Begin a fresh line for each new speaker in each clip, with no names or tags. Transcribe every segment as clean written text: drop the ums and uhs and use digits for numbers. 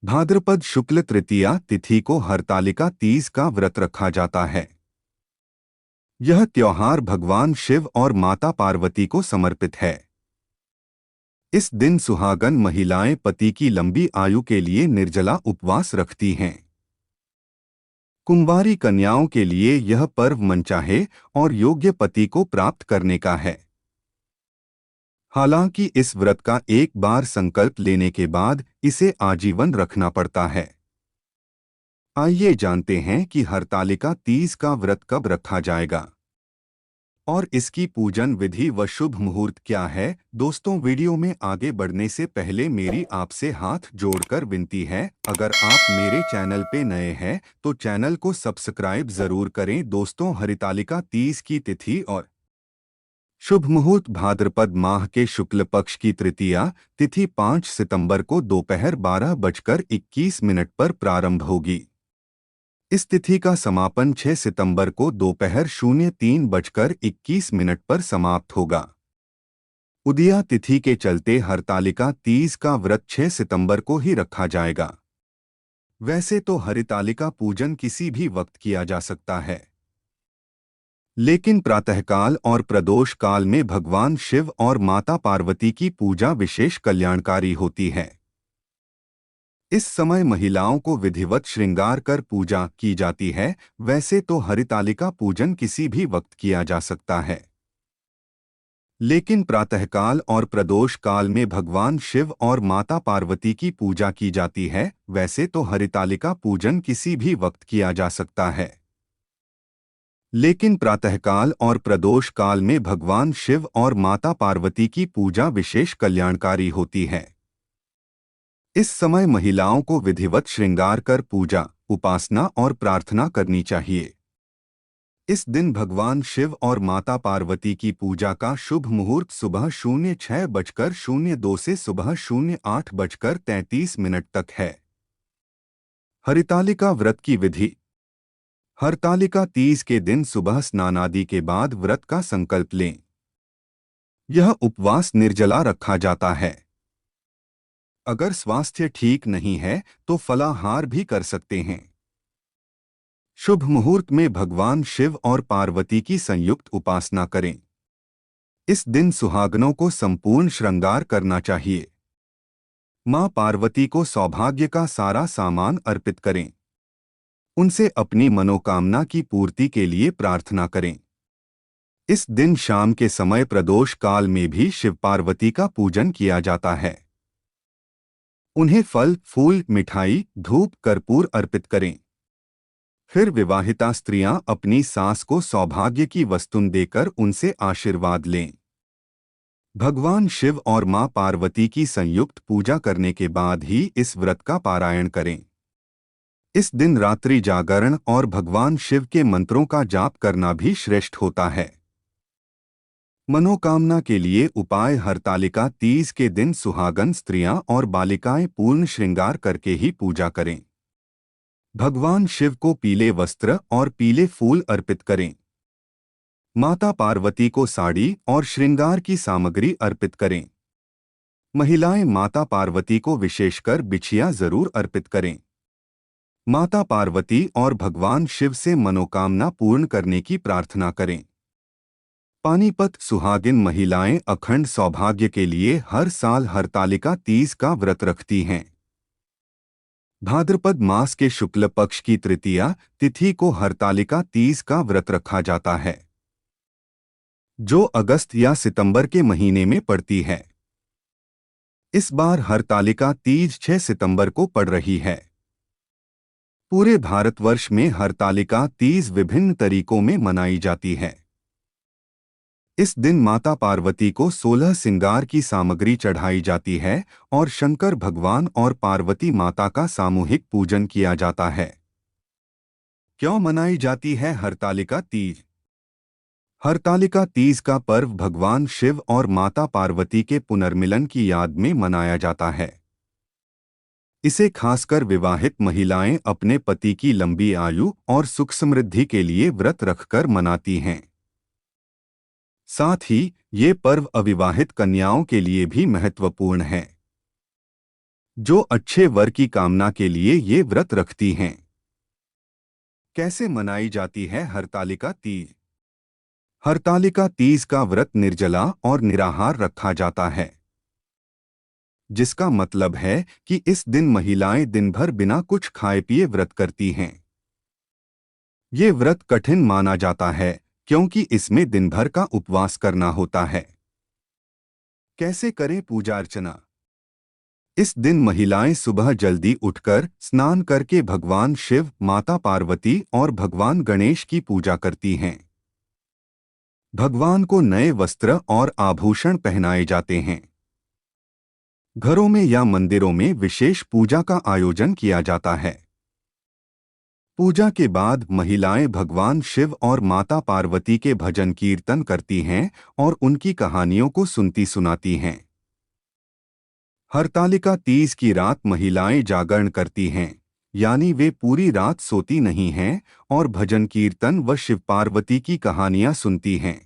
भाद्रपद शुक्ल तृतीया तिथि को हरतालिका तीज का व्रत रखा जाता है। यह त्योहार भगवान शिव और माता पार्वती को समर्पित है। इस दिन सुहागन महिलाएं पति की लंबी आयु के लिए निर्जला उपवास रखती हैं। कुंवारी कन्याओं के लिए यह पर्व मनचाहे और योग्य पति को प्राप्त करने का है। हालांकि इस व्रत का एक बार संकल्प लेने के बाद इसे आजीवन रखना पड़ता है। आइए जानते हैं कि हरतालिका तीज का व्रत कब रखा जाएगा और इसकी पूजन विधि व शुभ मुहूर्त क्या है। दोस्तों, वीडियो में आगे बढ़ने से पहले मेरी आपसे हाथ जोड़कर विनती है, अगर आप मेरे चैनल पे नए हैं तो चैनल को सब्सक्राइब जरूर करें। दोस्तों, हरितालिका तीज की तिथि और शुभ मुहूर्त भाद्रपद माह के शुक्ल पक्ष की तृतीया तिथि 5 सितंबर को दोपहर 12:21 पर प्रारंभ होगी। इस तिथि का समापन 6 सितंबर को दोपहर 03:21 पर समाप्त होगा। उदया तिथि के चलते हरतालिका तीज का व्रत 6 सितंबर को ही रखा जाएगा। वैसे तो हरितालिका पूजन किसी भी वक्त किया जा सकता है, लेकिन प्रातःकाल और प्रदोष काल में भगवान शिव और माता पार्वती की पूजा विशेष कल्याणकारी होती है। इस समय महिलाओं को विधिवत श्रृंगार कर पूजा की जाती है। वैसे तो हरितालिका पूजन किसी भी वक्त किया जा सकता है, लेकिन प्रातःकाल और प्रदोष काल में भगवान शिव और माता पार्वती की पूजा की जाती है। वैसे तो हरितालिका पूजन किसी भी वक्त किया जा सकता है, लेकिन प्रातःकाल और प्रदोष काल में भगवान शिव और माता पार्वती की पूजा विशेष कल्याणकारी होती है। इस समय महिलाओं को विधिवत श्रृंगार कर पूजा, उपासना और प्रार्थना करनी चाहिए। इस दिन भगवान शिव और माता पार्वती की पूजा का शुभ मुहूर्त सुबह 06:02 से सुबह 08:33 तक है। हरितालिका व्रत की विधि। हरतालिका तीज के दिन सुबह स्नानादि के बाद व्रत का संकल्प लें। यह उपवास निर्जला रखा जाता है। अगर स्वास्थ्य ठीक नहीं है तो फलाहार भी कर सकते हैं। शुभ मुहूर्त में भगवान शिव और पार्वती की संयुक्त उपासना करें। इस दिन सुहागनों को संपूर्ण श्रृंगार करना चाहिए। मां पार्वती को सौभाग्य का सारा सामान अर्पित करें। उनसे अपनी मनोकामना की पूर्ति के लिए प्रार्थना करें। इस दिन शाम के समय प्रदोष काल में भी शिव पार्वती का पूजन किया जाता है। उन्हें फल, फूल, मिठाई, धूप, कर्पूर अर्पित करें। फिर विवाहिता स्त्रियां अपनी सास को सौभाग्य की वस्तु देकर उनसे आशीर्वाद लें। भगवान शिव और मां पार्वती की संयुक्त पूजा करने के बाद ही इस व्रत का पारायण करें। इस दिन रात्रि जागरण और भगवान शिव के मंत्रों का जाप करना भी श्रेष्ठ होता है। मनोकामना के लिए उपाय। हरतालिका तीज के दिन सुहागन स्त्रियां और बालिकाएं पूर्ण श्रृंगार करके ही पूजा करें। भगवान शिव को पीले वस्त्र और पीले फूल अर्पित करें। माता पार्वती को साड़ी और श्रृंगार की सामग्री अर्पित करें। महिलाएं माता पार्वती को विशेषकर बिछिया जरूर अर्पित करें। माता पार्वती और भगवान शिव से मनोकामना पूर्ण करने की प्रार्थना करें। पानीपत सुहागिन महिलाएं अखंड सौभाग्य के लिए हर साल हरतालिका तीज का व्रत रखती हैं। भाद्रपद मास के शुक्ल पक्ष की तृतीया तिथि को हरतालिका तीज का व्रत रखा जाता है, जो अगस्त या सितंबर के महीने में पड़ती है। इस बार हरतालिका तीज 6 सितंबर को पड़ रही है। पूरे भारतवर्ष में हरतालिका तीज विभिन्न तरीकों में मनाई जाती है। इस दिन माता पार्वती को 16 सिंगार की सामग्री चढ़ाई जाती है और शंकर भगवान और पार्वती माता का सामूहिक पूजन किया जाता है। क्यों मनाई जाती है हरतालिका तीज? हरतालिका तीज का पर्व भगवान शिव और माता पार्वती के पुनर्मिलन की याद में मनाया जाता है। इसे खासकर विवाहित महिलाएं अपने पति की लंबी आयु और सुख समृद्धि के लिए व्रत रखकर मनाती हैं। साथ ही ये पर्व अविवाहित कन्याओं के लिए भी महत्वपूर्ण है। जो अच्छे वर की कामना के लिए ये व्रत रखती हैं। कैसे मनाई जाती है हरतालिका तीज? हरतालिका तीज का व्रत निर्जला और निराहार रखा जाता है, जिसका मतलब है कि इस दिन महिलाएं दिन भर बिना कुछ खाए पिए व्रत करती हैं। ये व्रत कठिन माना जाता है क्योंकि इसमें दिन भर का उपवास करना होता है। कैसे करें पूजा अर्चना? इस दिन महिलाएं सुबह जल्दी उठकर स्नान करके भगवान शिव, माता पार्वती और भगवान गणेश की पूजा करती हैं। भगवान को नए वस्त्र और आभूषण पहनाए जाते हैं। घरों में या मंदिरों में विशेष पूजा का आयोजन किया जाता है। पूजा के बाद महिलाएं भगवान शिव और माता पार्वती के भजन कीर्तन करती हैं और उनकी कहानियों को सुनती सुनाती हैं। हरतालिका तीज की रात महिलाएं जागरण करती हैं, यानी वे पूरी रात सोती नहीं हैं और भजन कीर्तन व शिव पार्वती की कहानियां सुनती हैं।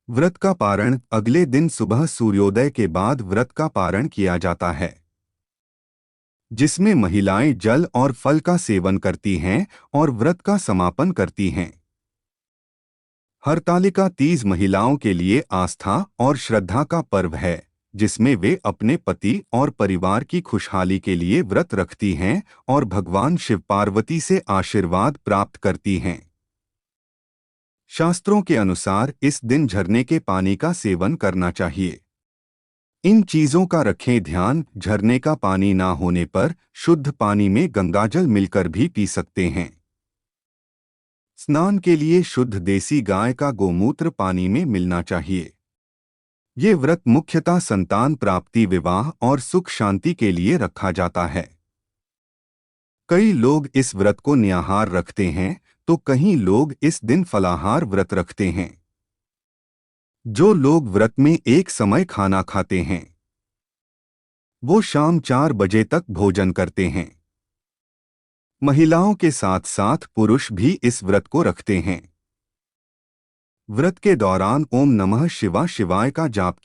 व्रत का पारण अगले दिन सुबह सूर्योदय के बाद व्रत का पारण किया जाता है, जिसमें महिलाएं जल और फल का सेवन करती हैं और व्रत का समापन करती हैं। हरतालिका तीज महिलाओं के लिए आस्था और श्रद्धा का पर्व है, जिसमें वे अपने पति और परिवार की खुशहाली के लिए व्रत रखती हैं और भगवान शिव पार्वती से आशीर्वाद प्राप्त करती हैं। शास्त्रों के अनुसार इस दिन झरने के पानी का सेवन करना चाहिए। इन चीजों का रखें ध्यान, झरने का पानी ना होने पर शुद्ध पानी में गंगाजल मिलकर भी पी सकते हैं। स्नान के लिए शुद्ध देसी गाय का गोमूत्र पानी में मिलना चाहिए। ये व्रत मुख्यतः संतान प्राप्ति, विवाह और सुख शांति के लिए रखा जाता है। कई लोग इस व्रत को निराहार रखते हैं, तो कई लोग इस दिन फलाहार व्रत रखते हैं। जो लोग व्रत में एक समय खाना खाते हैं, वो शाम 4 बजे तक भोजन करते हैं। महिलाओं के साथ साथ पुरुष भी इस व्रत को रखते हैं। व्रत के दौरान ओम नमः शिवाय का जाप किया